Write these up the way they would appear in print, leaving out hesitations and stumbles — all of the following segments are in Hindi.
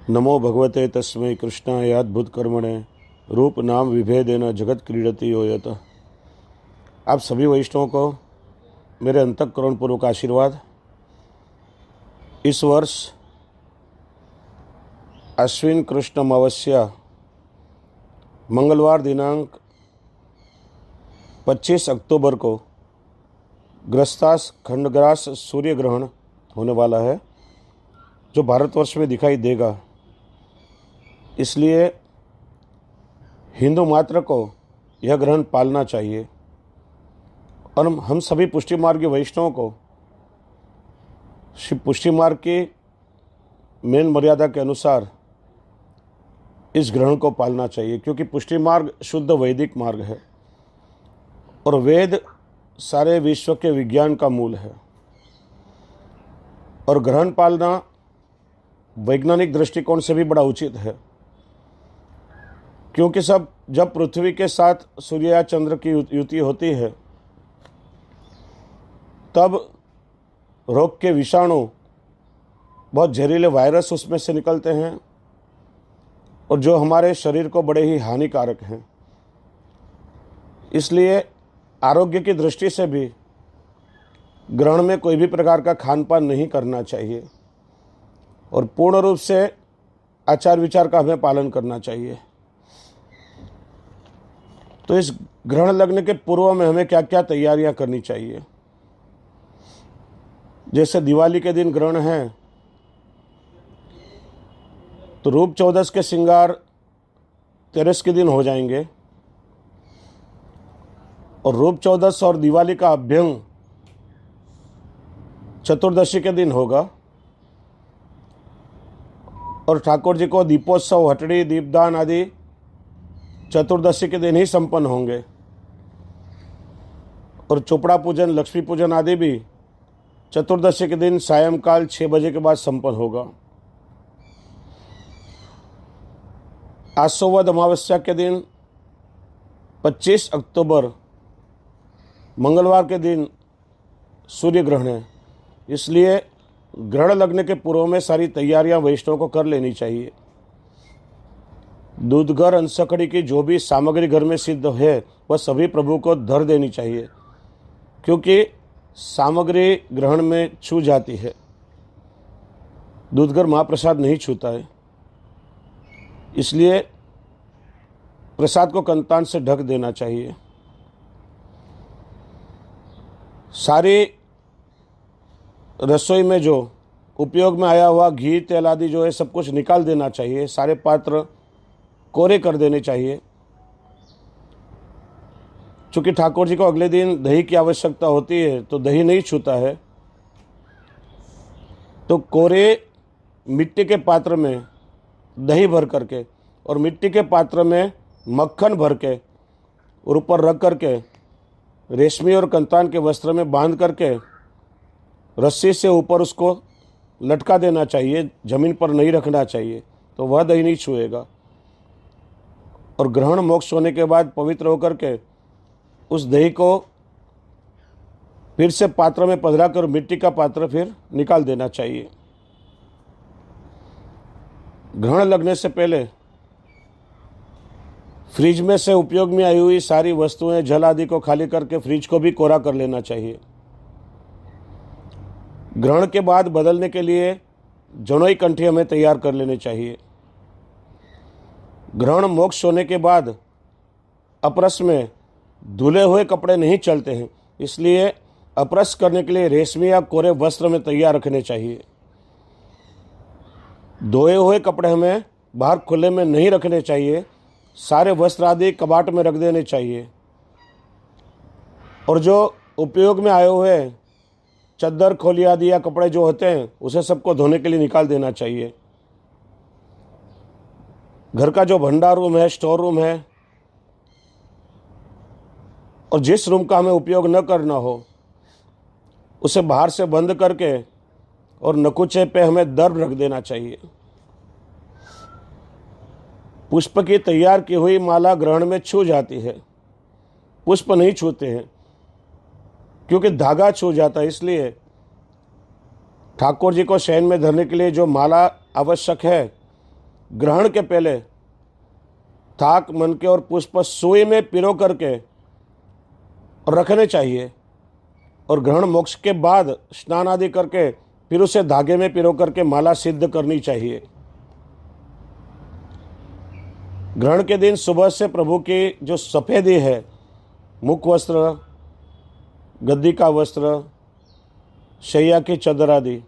नमो भगवते तस्मै कृष्णाय अद्भुत कर्मणे रूप नाम विभेदेन जगत क्रीडति यो यतः। आप सभी वैष्णवों को मेरे अंतःकरणपूर्वक आशीर्वाद। इस वर्ष अश्विन कृष्ण अमावस्या मंगलवार दिनांक 25 अक्टूबर को ग्रस्तास खंडग्रास सूर्य ग्रहण होने वाला है, जो भारतवर्ष में दिखाई देगा। इसलिए हिंदू मात्र को यह ग्रहण पालना चाहिए और हम सभी पुष्टि मार्गी वैष्णवों को शिव पुष्टि मार्ग की मेन मर्यादा के अनुसार इस ग्रहण को पालना चाहिए, क्योंकि पुष्टि मार्ग शुद्ध वैदिक मार्ग है और वेद सारे विश्व के विज्ञान का मूल है। और ग्रहण पालना वैज्ञानिक दृष्टिकोण से भी बड़ा उचित है, क्योंकि जब पृथ्वी के साथ सूर्य या चंद्र की युति होती है, तब रोग के विषाणु, बहुत जहरीले वायरस उसमें से निकलते हैं और जो हमारे शरीर को बड़े ही हानिकारक हैं। इसलिए आरोग्य की दृष्टि से भी ग्रहण में कोई भी प्रकार का खान पान नहीं करना चाहिए और पूर्ण रूप से आचार विचार का हमें पालन करना चाहिए। तो इस ग्रहण लगने के पूर्व में हमें क्या क्या तैयारियां करनी चाहिए। जैसे दिवाली के दिन ग्रहण है, तो रूप चौदस के श्रृंगार 13 के दिन हो जाएंगे और रूप चौदस और दिवाली का अभ्यंग चतुर्दशी के दिन होगा और ठाकुर जी को दीपोत्सव, हटड़ी, दीपदान आदि चतुर्दशी के दिन ही संपन्न होंगे और चोपड़ा पूजन, लक्ष्मी पूजन आदि भी चतुर्दशी के दिन सायंकाल 6 बजे के बाद संपन्न होगा। आसोवद अमावस्या के दिन 25 अक्टूबर मंगलवार के दिन सूर्य ग्रहण है। इसलिए ग्रहण लगने के पूर्व में सारी तैयारियां वैष्णव को कर लेनी चाहिए। दूधगर अंशकड़ी की जो भी सामग्री घर में सिद्ध है, वह सभी प्रभु को धर देनी चाहिए, क्योंकि सामग्री ग्रहण में छू जाती है। दूधगर महाप्रसाद नहीं छूता है, इसलिए प्रसाद को कंतान से ढक देना चाहिए। सारी रसोई में जो उपयोग में आया हुआ घी, तेल आदि जो है, सब कुछ निकाल देना चाहिए। सारे पात्र कोरे कर देने चाहिए। चूँकि ठाकुर जी को अगले दिन दही की आवश्यकता होती है, तो दही नहीं छूता है, तो कोरे मिट्टी के पात्र में दही भर करके और मिट्टी के पात्र में मक्खन भर के और ऊपर रख करके रेशमी और कंतान के वस्त्र में बांध करके रस्सी से ऊपर उसको लटका देना चाहिए, जमीन पर नहीं रखना चाहिए, तो वह दही नहीं छुएगा। और ग्रहण मोक्ष होने के बाद पवित्र होकर के उस दही को फिर से पात्र में पधरा कर मिट्टी का पात्र फिर निकाल देना चाहिए। ग्रहण लगने से पहले फ्रिज में से उपयोग में आई हुई सारी वस्तुएं, जल आदि को खाली करके फ्रिज को भी कोरा कर लेना चाहिए। ग्रहण के बाद बदलने के लिए जणोई कंठी हमें तैयार कर लेनी चाहिए। ग्रहण मोक्ष होने के बाद अपरस में धुले हुए कपड़े नहीं चलते हैं, इसलिए अपरस करने के लिए रेशमी या कोरे वस्त्र में तैयार रखने चाहिए। धोए हुए कपड़े हमें बाहर खुले में नहीं रखने चाहिए, सारे वस्त्र आदि कबाट में रख देने चाहिए। और जो उपयोग में आए हुए चद्दर, खोली आदि या कपड़े जो होते हैं, उसे सबको धोने के लिए निकाल देना चाहिए। घर का जो भंडार रूम है, स्टोर रूम है, और जिस रूम का हमें उपयोग न करना हो, उसे बाहर से बंद करके और नकुचे पे हमें दर्भ रख देना चाहिए। पुष्प की तैयार की हुई माला ग्रहण में छू जाती है, पुष्प नहीं छूते हैं, क्योंकि धागा छू जाता है। इसलिए ठाकुर जी को शयन में धरने के लिए जो माला आवश्यक है, ग्रहण के पहले थाक मन के और पुष्प सुई में पिरो करके रखने चाहिए और ग्रहण मोक्ष के बाद स्नान आदि करके फिर उसे धागे में पिरो करके माला सिद्ध करनी चाहिए। ग्रहण के दिन सुबह से प्रभु की जो सफ़ेदी है, मुख वस्त्र, गद्दी का वस्त्र, शैया की चदर आदि,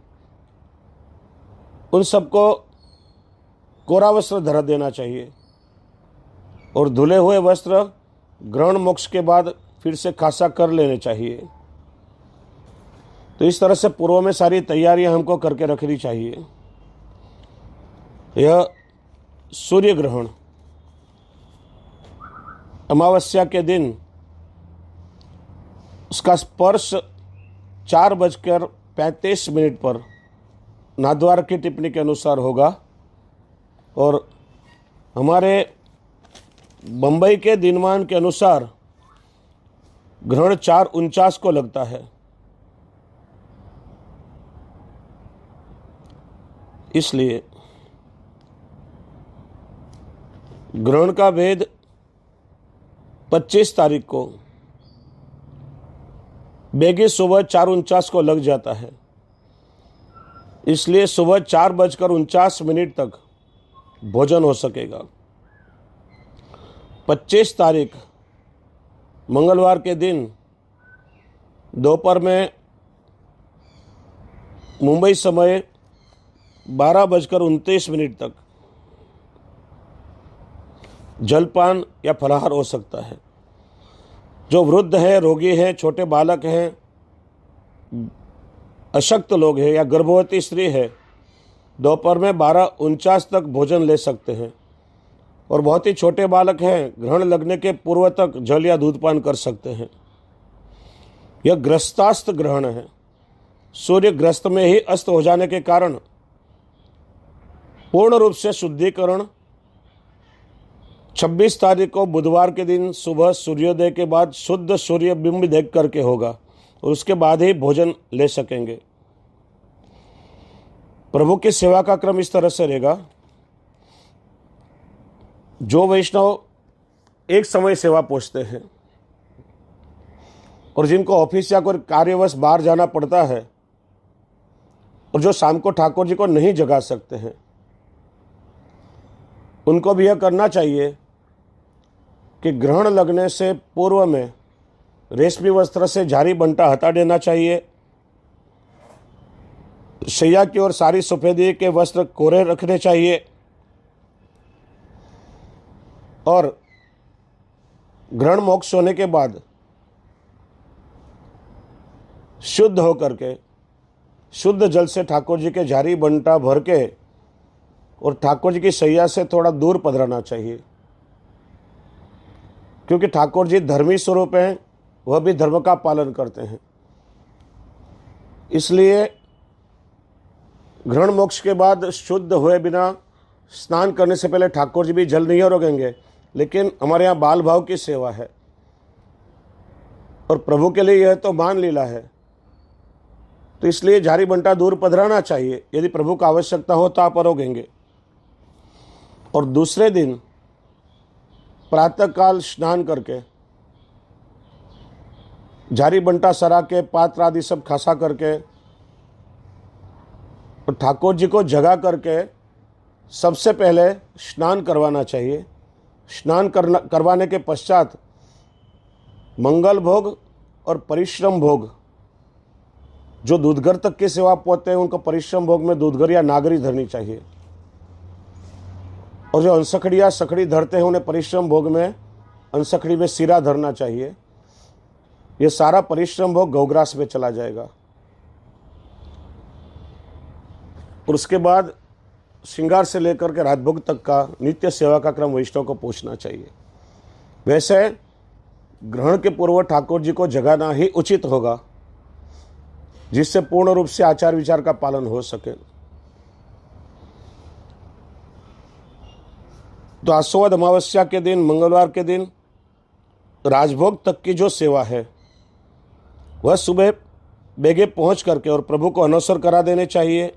उन सबको कोरा वस्त्र धरा देना चाहिए और धुले हुए वस्त्र ग्रहण मोक्ष के बाद फिर से खासा कर लेने चाहिए। तो इस तरह से पूर्व में सारी तैयारियां हमको करके रखनी चाहिए। यह सूर्य ग्रहण अमावस्या के दिन उसका स्पर्श 4:35 पर नाथद्वारा की टिप्पणी के अनुसार होगा और हमारे बंबई के दिनमान के अनुसार ग्रहण 4:49 को लगता है। इसलिए ग्रहण का भेद 25 तारीख को बेगी सुबह 4:49 को लग जाता है। इसलिए सुबह 4:49 तक भोजन हो सकेगा। 25 तारीख मंगलवार के दिन दोपहर में मुंबई समय 12:29 तक जलपान या फलाहार हो सकता है। जो वृद्ध है, रोगी है, छोटे बालक हैं, अशक्त लोग हैं या गर्भवती स्त्री है, दोपहर में 12:49 तक भोजन ले सकते हैं। और बहुत ही छोटे बालक हैं, ग्रहण लगने के पूर्व तक जल या दूध पान कर सकते हैं। यह ग्रस्तास्त ग्रहण है। सूर्य ग्रस्त में ही अस्त हो जाने के कारण पूर्ण रूप से शुद्धिकरण 26 तारीख को बुधवार के दिन सुबह सूर्योदय के बाद शुद्ध सूर्य बिंब देख करके होगा और उसके बाद ही भोजन ले सकेंगे। प्रभु की सेवा का क्रम इस तरह से रहेगा। जो वैष्णव एक समय सेवा पहुंचते हैं और जिनको ऑफिस या कोई कार्यवश बाहर जाना पड़ता है और जो शाम को ठाकुर जी को नहीं जगा सकते हैं, उनको भी यह करना चाहिए कि ग्रहण लगने से पूर्व में रेशमी वस्त्र से झारी बंटा हटा देना चाहिए। शैया की ओर सारी सफेदी के वस्त्र कोरे रखने चाहिए और ग्रहण मोक्ष होने के बाद शुद्ध होकर के शुद्ध जल से ठाकुर जी के झारी बंटा भर के और ठाकुर जी की शैया से थोड़ा दूर पधराना चाहिए, क्योंकि ठाकुर जी धर्मी स्वरूप हैं, वह भी धर्म का पालन करते हैं। इसलिए ग्रहण मोक्ष के बाद शुद्ध हुए बिना स्नान करने से पहले ठाकुर जी भी जल नहीं रोकेंगे, लेकिन हमारे यहाँ बाल भाव की सेवा है और प्रभु के लिए यह तो मान लीला है, तो इसलिए झारी बंटा दूर पधराना चाहिए। यदि प्रभु को आवश्यकता हो तो आप रोकेंगे। और दूसरे दिन प्रातःकाल स्नान करके झारी बंटा सरा के पात्र आदि सब खासा करके और ठाकुर जी को जगा करके सबसे पहले स्नान करवाना चाहिए। स्नान करवाने के पश्चात मंगल भोग और परिश्रम भोग, जो दूधघर तक की सेवा पहुँचते हैं उनको परिश्रम भोग में दूधघर या नागरी धरनी चाहिए, और जो अंसखड़ी या सखड़ी धरते हैं उन्हें परिश्रम भोग में अंसखड़ी में सिरा धरना चाहिए। ये सारा परिश्रम भोग गौग्रास में चला जाएगा और उसके बाद श्रृंगार से लेकर के राजभोग तक का नित्य सेवा का क्रम वैष्णव को पूछना चाहिए। वैसे ग्रहण के पूर्व ठाकुर जी को जगाना ही उचित होगा, जिससे पूर्ण रूप से आचार विचार का पालन हो सके। तो आसोद अमावस्या के दिन मंगलवार के दिन राजभोग तक की जो सेवा है वह सुबह बेगे पहुंच करके और प्रभु को अनवसर करा देने चाहिए।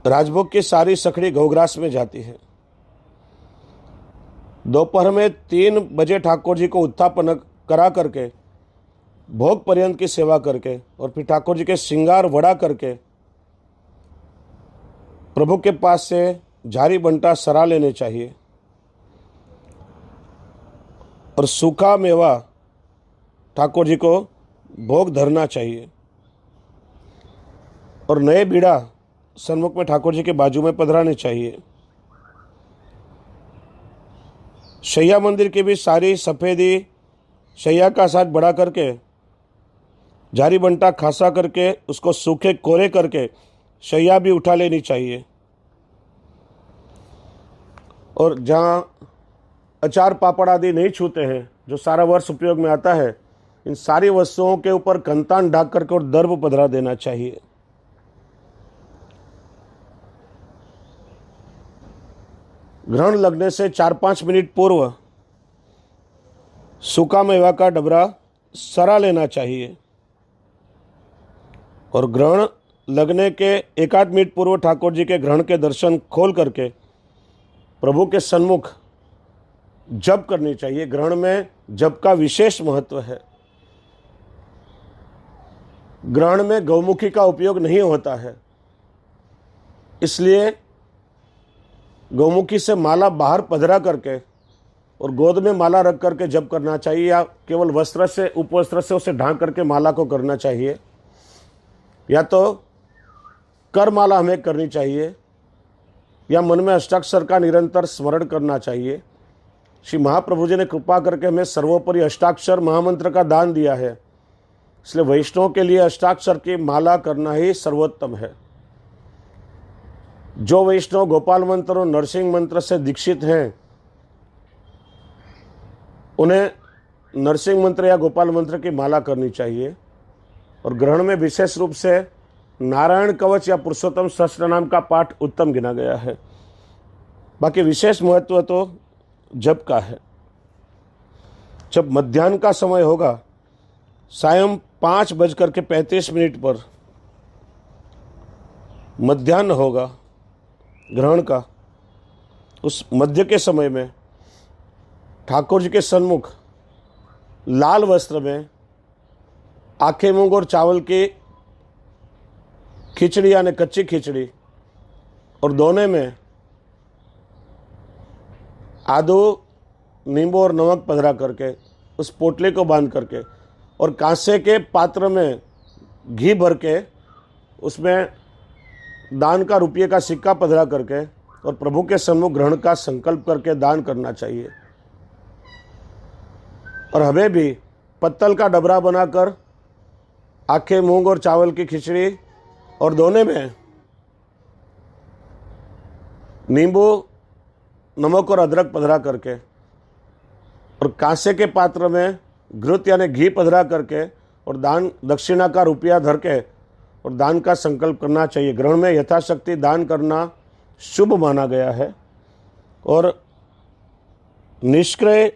राजभोग की सारी सखड़ी गौग्रास में जाती है। दोपहर में 3 बजे ठाकुर जी को उत्थापन करा करके भोग पर्यंत की सेवा करके और फिर ठाकुर जी के श्रृंगार वड़ा करके प्रभु के पास से झारी बंटा सरा लेने चाहिए और सूखा मेवा ठाकुर जी को भोग धरना चाहिए और नए बीड़ा सन्मुख में ठाकुर जी के बाजू में पधराने चाहिए। शैया मंदिर की भी सारी सफ़ेदी शैया का साथ बड़ा करके झारी बंटा खासा करके उसको सूखे कोरे करके शैया भी उठा लेनी चाहिए और जहाँ अचार पापड़ आदि नहीं छूते हैं जो सारा वर्ष उपयोग में आता है, इन सारी वस्तुओं के ऊपर कंतान ढाक करके और दर्भ पधरा देना चाहिए। ग्रहण लगने से 4-5 मिनट पूर्व सूखा मेवा का डबरा सरा लेना चाहिए और ग्रहण लगने के 1-8 मिनट पूर्व ठाकुर जी के ग्रहण के दर्शन खोल करके प्रभु के सन्मुख जप करनी चाहिए। ग्रहण में जप का विशेष महत्व है। ग्रहण में गौमुखी का उपयोग नहीं होता है, इसलिए गौमुखी से माला बाहर पधरा करके और गोद में माला रख करके जप करना चाहिए या केवल वस्त्र से उपवस्त्र से उसे ढांक करके माला को करना चाहिए, या तो कर माला हमें करनी चाहिए या मन में अष्टाक्षर का निरंतर स्मरण करना चाहिए। श्री महाप्रभु जी ने कृपा करके हमें सर्वोपरि अष्टाक्षर महामंत्र का दान दिया है, इसलिए वैष्णव के लिए अष्टाक्षर की माला करना ही सर्वोत्तम है। जो वैष्णव गोपाल मंत्र और नरसिंह मंत्र से दीक्षित हैं, उन्हें नरसिंह मंत्र या गोपाल मंत्र की माला करनी चाहिए और ग्रहण में विशेष रूप से नारायण कवच या पुरुषोत्तम सहस्त्र नाम का पाठ उत्तम गिना गया है। बाकी विशेष महत्व तो जप का है। जब मध्याह्न का समय होगा, सायं 5:35 पर मध्याह्न होगा ग्रहण का, उस मध्य के समय में ठाकुर जी के सन्मुख लाल वस्त्र में आखे मूंग और चावल की खिचड़ी यानी कच्ची खिचड़ी और दोने में आदू नींबू और नमक पधरा करके उस पोटली को बांध करके और कांसे के पात्र में घी भर के उसमें दान का रुपये का सिक्का पधरा करके और प्रभु के सन्मुख ग्रहण का संकल्प करके दान करना चाहिए। और हमें भी पत्तल का डबरा बनाकर आखे मूंग और चावल की खिचड़ी और दोने में नींबू नमक और अदरक पधरा करके और कांसे के पात्र में घृत यानी घी पधरा करके और दान दक्षिणा का रुपया धर के और दान का संकल्प करना चाहिए। ग्रहण में यथाशक्ति दान करना शुभ माना गया है और निष्क्रिय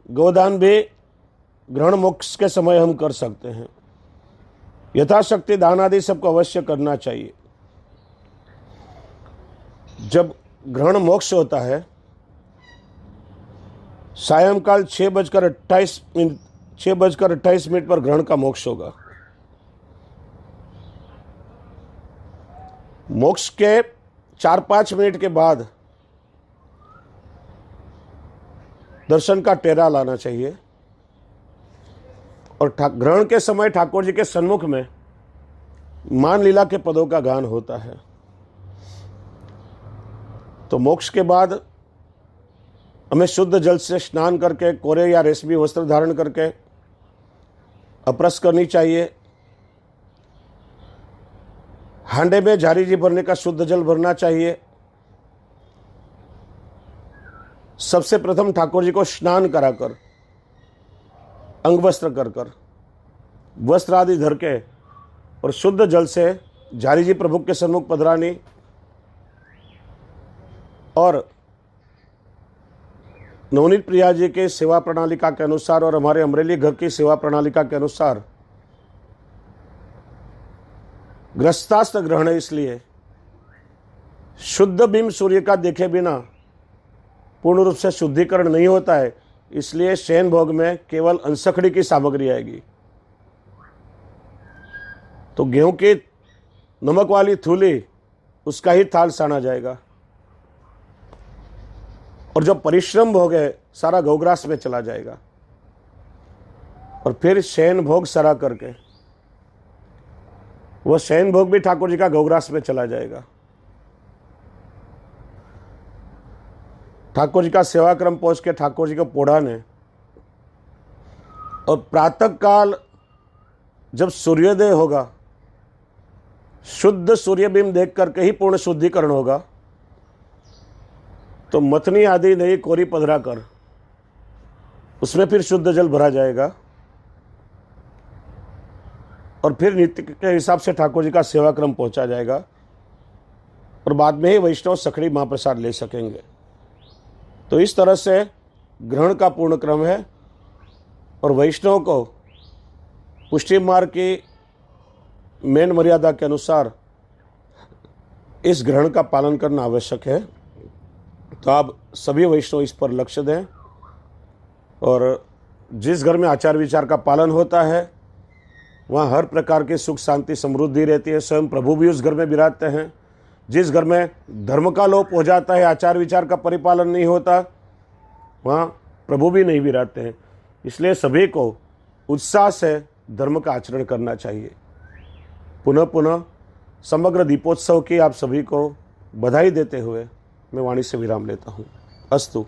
गोदान भी ग्रहण मोक्ष के समय हम कर सकते हैं। यथाशक्ति दान आदि सबको अवश्य करना चाहिए। जब ग्रहण मोक्ष होता है सायंकाल 6:28 पर ग्रहण का मोक्ष होगा। मोक्ष के 4-5 मिनट के बाद दर्शन का टेरा लाना चाहिए और ग्रहण के समय ठाकुर जी के सन्मुख में मान लीला के पदों का गान होता है। तो मोक्ष के बाद हमें शुद्ध जल से स्नान करके कोरे या रेशमी वस्त्र धारण करके अपरस करनी चाहिए। हांडे में झारी जी भरने का शुद्ध जल भरना चाहिए। सबसे प्रथम ठाकुर जी को स्नान कराकर अंग वस्त्र कर वस्त्र आदि धर के और शुद्ध जल से झारी जी प्रभु के सन्मुख पधरानी और नवनीत प्रिया जी के सेवा प्रणालिका के अनुसार और हमारे अमरेली घर की सेवा प्रणालिका के अनुसार ग्रस्तास्त्र ग्रहण है, इसलिए शुद्ध बिंब सूर्य का देखे बिना पूर्ण रूप से शुद्धिकरण नहीं होता है, इसलिए शयन भोग में केवल अंशखड़ी की सामग्री आएगी। तो गेहूं की नमक वाली थूली, उसका ही थाल साना जाएगा। और जो परिश्रम भोग है सारा गौग्रास में चला जाएगा। और फिर शयन भोग सरा करके वह शयन भोग भी ठाकुर जी का गौग्रास में चला जाएगा। ठाकुर जी का सेवा क्रम पहुंच के ठाकुर जी को पोढ़ाने, और प्रातः काल जब सूर्योदय होगा, शुद्ध सूर्यबिंब देख करके ही पूर्ण शुद्धिकरण होगा। तो मथनी आदि नई कोरी पधरा कर उसमें फिर शुद्ध जल भरा जाएगा, और फिर नित्य के हिसाब से ठाकुर जी का सेवा क्रम पहुंचा जाएगा, और बाद में ही वैष्णव सखड़ी महाप्रसाद ले सकेंगे। तो इस तरह से ग्रहण का पूर्ण क्रम है, और वैष्णव को पुष्टि मार्ग की मेन मर्यादा के अनुसार इस ग्रहण का पालन करना आवश्यक है। तो आप सभी वैष्णव इस पर लक्ष्य दें, और जिस घर में आचार विचार का पालन होता है वहाँ हर प्रकार की सुख शांति समृद्धि रहती है। स्वयं प्रभु भी उस घर में विराजते हैं। जिस घर में धर्म का लोप हो जाता है, आचार विचार का परिपालन नहीं होता, वहाँ प्रभु भी नहीं विराजते हैं। इसलिए सभी को उत्साह से धर्म का आचरण करना चाहिए। पुनः पुनः समग्र दीपोत्सव की आप सभी को बधाई देते हुए मैं वाणी से विराम लेता हूँ। अस्तु।